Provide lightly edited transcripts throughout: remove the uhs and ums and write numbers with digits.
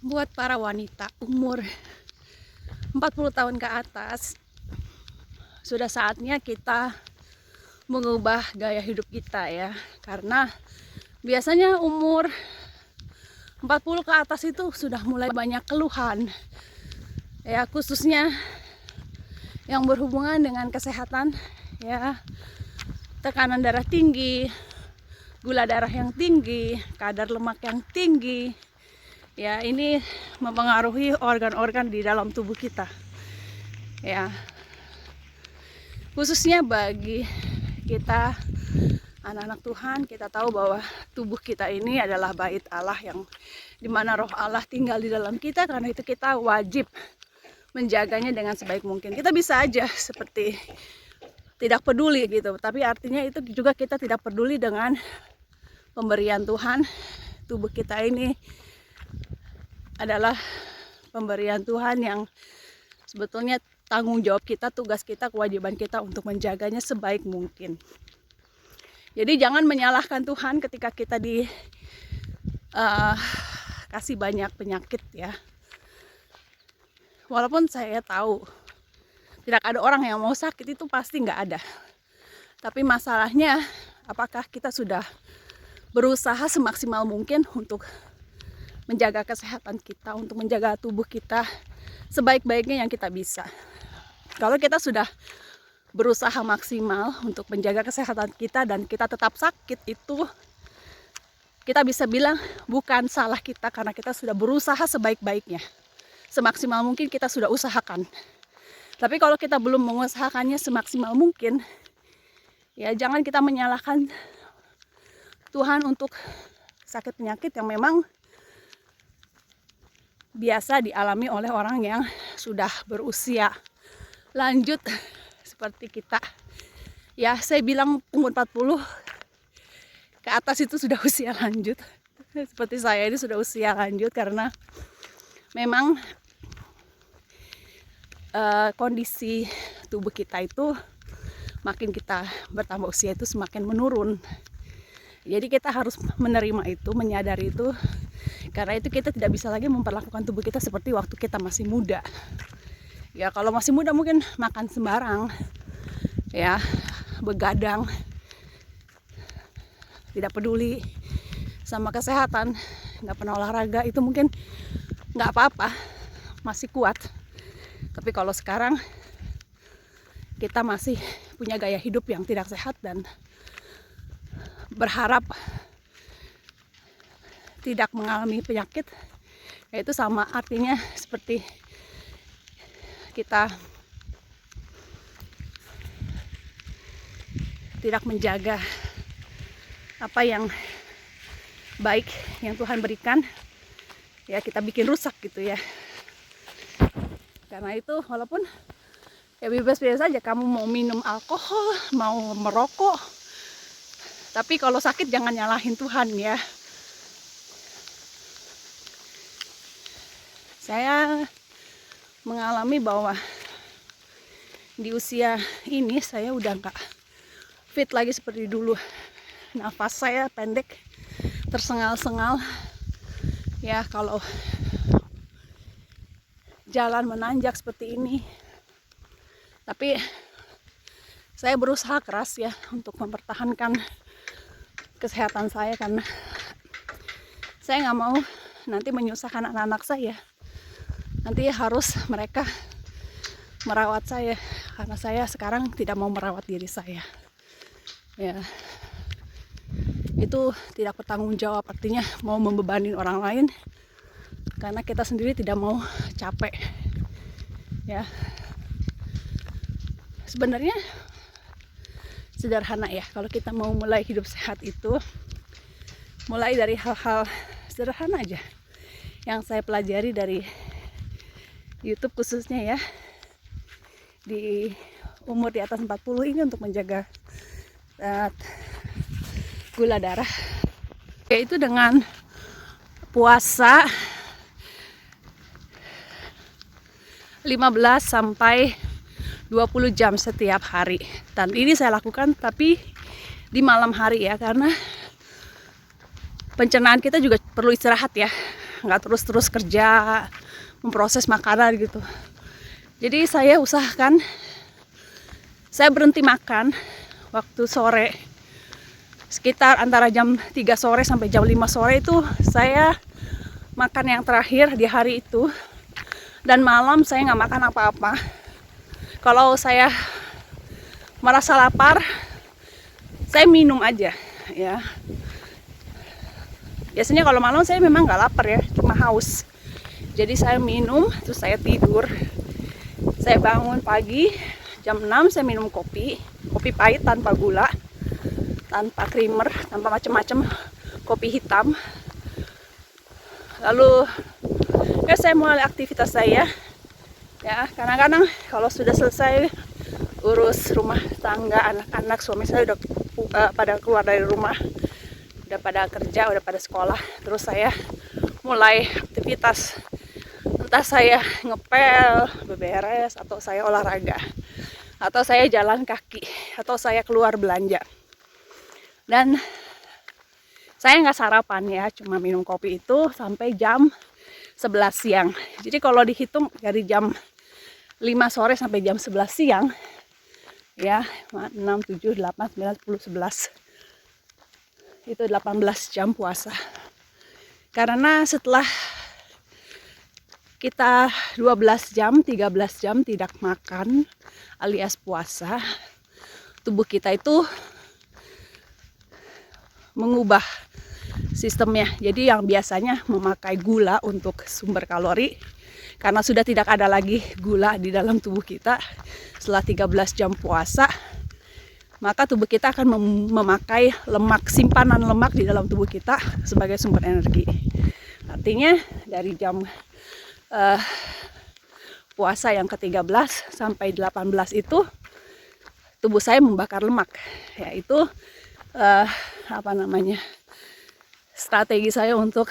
Buat para wanita umur 40 tahun ke atas, sudah saatnya kita mengubah gaya hidup kita ya. Karena biasanya umur 40 ke atas itu sudah mulai banyak keluhan. Ya, khususnya yang berhubungan dengan kesehatan ya. Tekanan darah tinggi, gula darah yang tinggi, kadar lemak yang tinggi. Ya, ini mempengaruhi organ-organ di dalam tubuh kita. Ya. Khususnya bagi kita anak-anak Tuhan, kita tahu bahwa tubuh kita ini adalah bait Allah yang dimana roh Allah tinggal di dalam kita. Karena itu kita wajib menjaganya dengan sebaik mungkin. Kita bisa aja seperti tidak peduli gitu, tapi artinya itu juga kita tidak peduli dengan pemberian Tuhan. Tubuh kita ini adalah pemberian Tuhan yang sebetulnya tanggung jawab kita, tugas kita, kewajiban kita untuk menjaganya sebaik mungkin. Jadi jangan menyalahkan Tuhan ketika kita kasih banyak penyakit ya. Walaupun saya tahu tidak ada orang yang mau sakit, itu pasti nggak ada. Tapi masalahnya apakah kita sudah berusaha semaksimal mungkin untuk menjaga kesehatan kita, untuk menjaga tubuh kita sebaik-baiknya yang kita bisa. Kalau kita sudah berusaha maksimal untuk menjaga kesehatan kita dan kita tetap sakit, itu kita bisa bilang bukan salah kita karena kita sudah berusaha sebaik-baiknya. Semaksimal mungkin kita sudah usahakan. Tapi kalau kita belum mengusahakannya semaksimal mungkin, ya jangan kita menyalahkan Tuhan untuk sakit penyakit yang memang biasa dialami oleh orang yang sudah berusia lanjut seperti kita. Ya, saya bilang umur 40 ke atas itu sudah usia lanjut. Seperti saya ini sudah usia lanjut karena memang kondisi tubuh kita itu makin kita bertambah usia itu semakin menurun. Jadi kita harus menerima itu, menyadari itu. Karena itu kita tidak bisa lagi memperlakukan tubuh kita seperti waktu kita masih muda. Ya kalau masih muda mungkin makan sembarang, ya begadang, tidak peduli sama kesehatan, nggak pernah olahraga, itu mungkin nggak apa-apa, masih kuat. Tapi kalau sekarang kita masih punya gaya hidup yang tidak sehat dan berharap tidak mengalami penyakit, yaitu sama artinya seperti kita tidak menjaga apa yang baik yang Tuhan berikan, ya kita bikin rusak gitu ya. Karena itu walaupun ya bebas-bebas saja kamu mau minum alkohol, mau merokok, tapi kalau sakit jangan nyalahin Tuhan ya. Saya mengalami bahwa di usia ini saya udah gak fit lagi seperti dulu. Nafas saya pendek, tersengal-sengal. Ya kalau jalan menanjak seperti ini. Tapi saya berusaha keras ya untuk mempertahankan kesehatan saya karena saya nggak mau nanti menyusahkan anak-anak saya. Nanti harus mereka merawat saya karena saya sekarang tidak mau merawat diri saya. Ya, itu tidak bertanggung jawab, artinya mau membebani orang lain karena kita sendiri tidak mau capek. Ya, sebenarnya sederhana ya, kalau kita mau mulai hidup sehat itu mulai dari hal-hal sederhana aja yang saya pelajari dari YouTube khususnya ya, di umur di atas 40 ini untuk menjaga gula darah, yaitu dengan puasa 15 sampai 20 jam setiap hari. Dan ini saya lakukan tapi di malam hari ya, karena pencernaan kita juga perlu istirahat ya. nggak terus-terus kerja memproses makanan gitu. Jadi saya usahakan saya berhenti makan waktu sore, sekitar antara jam 3 sore sampai jam 5 sore itu saya makan yang terakhir di hari itu. Dan malam saya nggak makan apa-apa. Kalau saya merasa lapar, saya minum aja ya. Biasanya kalau malam saya memang nggak lapar ya, cuma haus. Jadi saya minum, terus saya tidur. Saya bangun pagi, jam 6 saya minum kopi pahit tanpa gula, tanpa creamer, tanpa macam-macam, kopi hitam. Lalu ya saya mulai aktivitas saya. Ya, kadang-kadang kalau sudah selesai urus rumah tangga, anak-anak, suami saya udah pada keluar dari rumah, udah pada kerja, udah pada sekolah, terus saya mulai aktivitas, entah saya ngepel, beberes, atau saya olahraga, atau saya jalan kaki, atau saya keluar belanja. Dan saya nggak sarapan ya, cuma minum kopi itu sampai jam 11 siang. Jadi kalau dihitung dari jam 5 sore sampai jam 11 siang, ya 6, 7, 8, 9, 10, 11, itu 18 jam puasa. Karena setelah kita 12 jam, 13 jam tidak makan alias puasa, tubuh kita itu mengubah sistemnya. Jadi yang biasanya memakai gula untuk sumber kalori, karena sudah tidak ada lagi gula di dalam tubuh kita setelah 13 jam puasa, maka tubuh kita akan memakai lemak, simpanan lemak di dalam tubuh kita sebagai sumber energi. Artinya dari jam puasa yang ke-13 sampai 18 itu tubuh saya membakar lemak, yaitu strategi saya untuk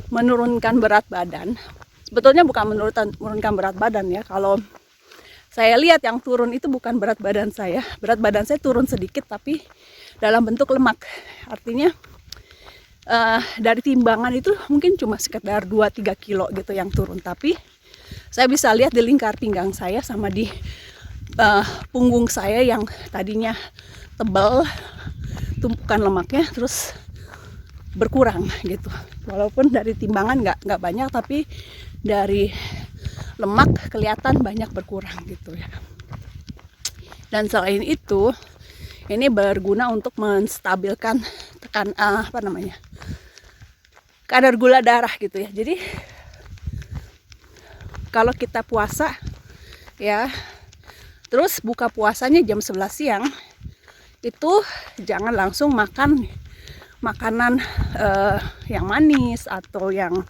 menurunkan berat badan. Sebetulnya bukan menurunkan berat badan ya. Kalau saya lihat yang turun itu bukan berat badan saya. Berat badan saya turun sedikit tapi dalam bentuk lemak. Artinya dari timbangan itu mungkin cuma sekitar 2-3 kilo gitu yang turun. Tapi saya bisa lihat di lingkar pinggang saya sama di punggung saya yang tadinya tebal, tumpukan lemaknya terus berkurang gitu. Walaupun dari timbangan nggak banyak, tapi dari lemak kelihatan banyak berkurang gitu ya. Dan selain itu, ini berguna untuk menstabilkan kadar gula darah gitu ya. Jadi kalau kita puasa ya, terus buka puasanya jam 11 siang, itu jangan langsung makan makanan yang manis atau yang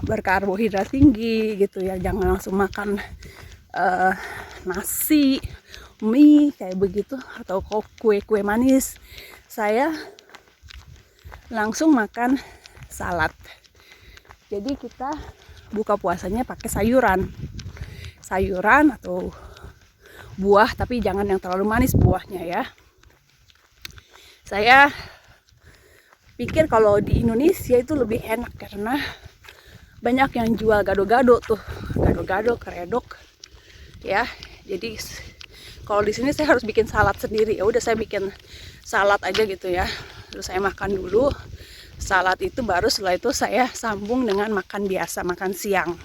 berkarbohidrat tinggi gitu ya. Jangan langsung makan nasi, mie kayak begitu, atau kue-kue manis. Saya langsung makan salad. Jadi kita buka puasanya pakai sayuran atau buah, tapi jangan yang terlalu manis buahnya ya. Saya pikir kalau di Indonesia itu lebih enak karena banyak yang jual gado-gado tuh, gado-gado, keredok ya. Jadi kalau di sini saya harus bikin salad sendiri. Ya udah saya bikin salad aja gitu ya. Terus saya makan dulu salad itu, baru setelah itu saya sambung dengan makan biasa, makan siang.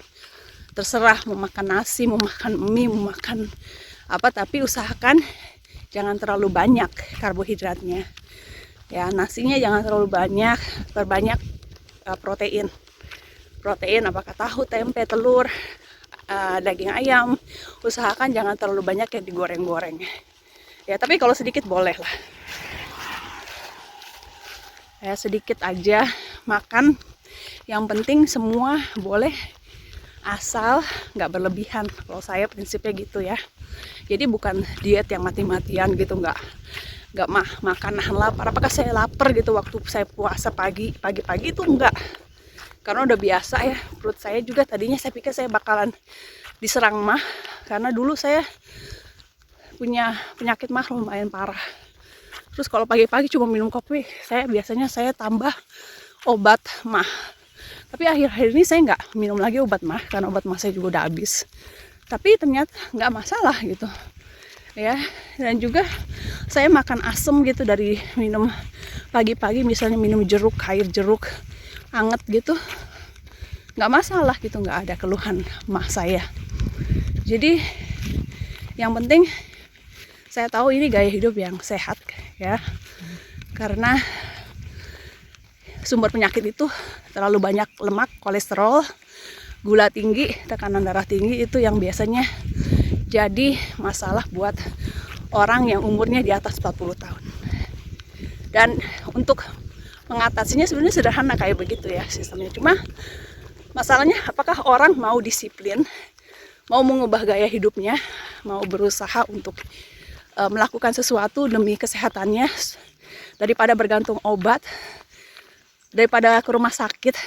Terserah mau makan nasi, mau makan mie, mau makan apa, tapi usahakan jangan terlalu banyak karbohidratnya. Ya, nasinya jangan terlalu banyak, perbanyak protein. Protein apakah tahu, tempe, telur, daging ayam. Usahakan jangan terlalu banyak yang digoreng-goreng. Ya, tapi kalau sedikit boleh lah. Ya, sedikit aja makan. Yang penting semua boleh, asal nggak berlebihan. Kalau saya prinsipnya gitu ya. Jadi bukan diet yang mati-matian gitu, nggak makan nahan lapar. Apakah saya lapar gitu waktu saya puasa pagi-pagi itu enggak, karena udah biasa ya. Perut saya juga tadinya saya pikir saya bakalan diserang mah, karena dulu saya punya penyakit mah lumayan parah. Terus kalau pagi-pagi cuma minum kopi, biasanya saya tambah obat mah. Tapi akhir-akhir ini saya nggak minum lagi obat mah karena obat mah saya juga udah habis. Tapi ternyata nggak masalah gitu ya. Dan juga saya makan asem gitu dari minum pagi-pagi, misalnya minum jeruk, air jeruk anget gitu, nggak masalah gitu, nggak ada keluhan mah saya. Jadi yang penting saya tahu ini gaya hidup yang sehat ya, karena sumber penyakit itu terlalu banyak lemak, kolesterol, gula tinggi, tekanan darah tinggi, itu yang biasanya jadi masalah buat orang yang umurnya di atas 40 tahun. Dan untuk mengatasinya sebenarnya sederhana kayak begitu ya sistemnya. Cuma masalahnya apakah orang mau disiplin, mau mengubah gaya hidupnya, mau berusaha untuk melakukan sesuatu demi kesehatannya, daripada bergantung obat, daripada ke rumah sakit,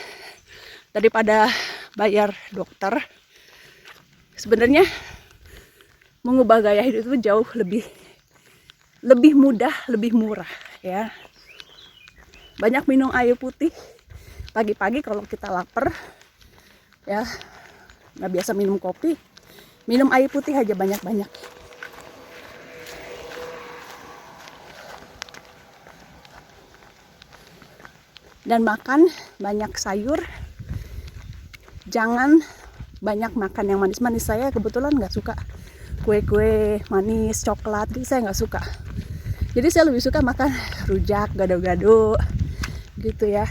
daripada bayar dokter. Sebenarnya mengubah gaya hidup itu jauh lebih mudah, lebih murah ya. Banyak minum air putih pagi-pagi kalau kita lapar ya, nggak biasa minum kopi, minum air putih aja banyak-banyak. Dan makan banyak sayur, jangan banyak makan yang manis-manis. Saya kebetulan nggak suka kue-kue manis, coklat, jadi saya nggak suka. Jadi saya lebih suka makan rujak, gado-gado gitu ya.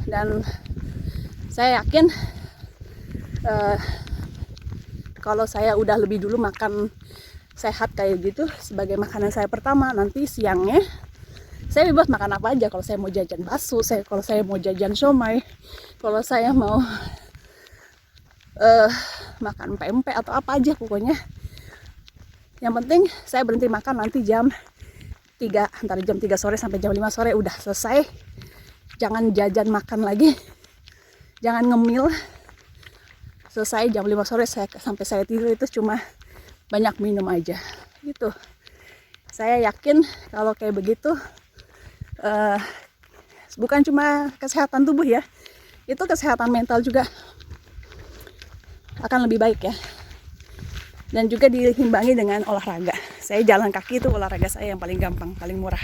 Dan saya yakin kalau saya udah lebih dulu makan sehat kayak gitu sebagai makanan saya pertama, nanti siangnya saya bebas makan apa aja. Kalau saya mau jajan bakso, kalau saya mau jajan siomay, kalau saya mau makan pempek atau apa aja pokoknya. Yang penting saya berhenti makan nanti jam 3, antara jam 3 sore sampai jam 5 sore udah selesai. Jangan jajan makan lagi, jangan ngemil. Selesai jam 5 sore sampai saya tidur itu cuma banyak minum aja gitu. Saya yakin kalau kayak begitu bukan cuma kesehatan tubuh ya, itu kesehatan mental juga akan lebih baik ya. Dan juga diimbangi dengan olahraga. Saya jalan kaki itu olahraga saya yang paling gampang, paling murah.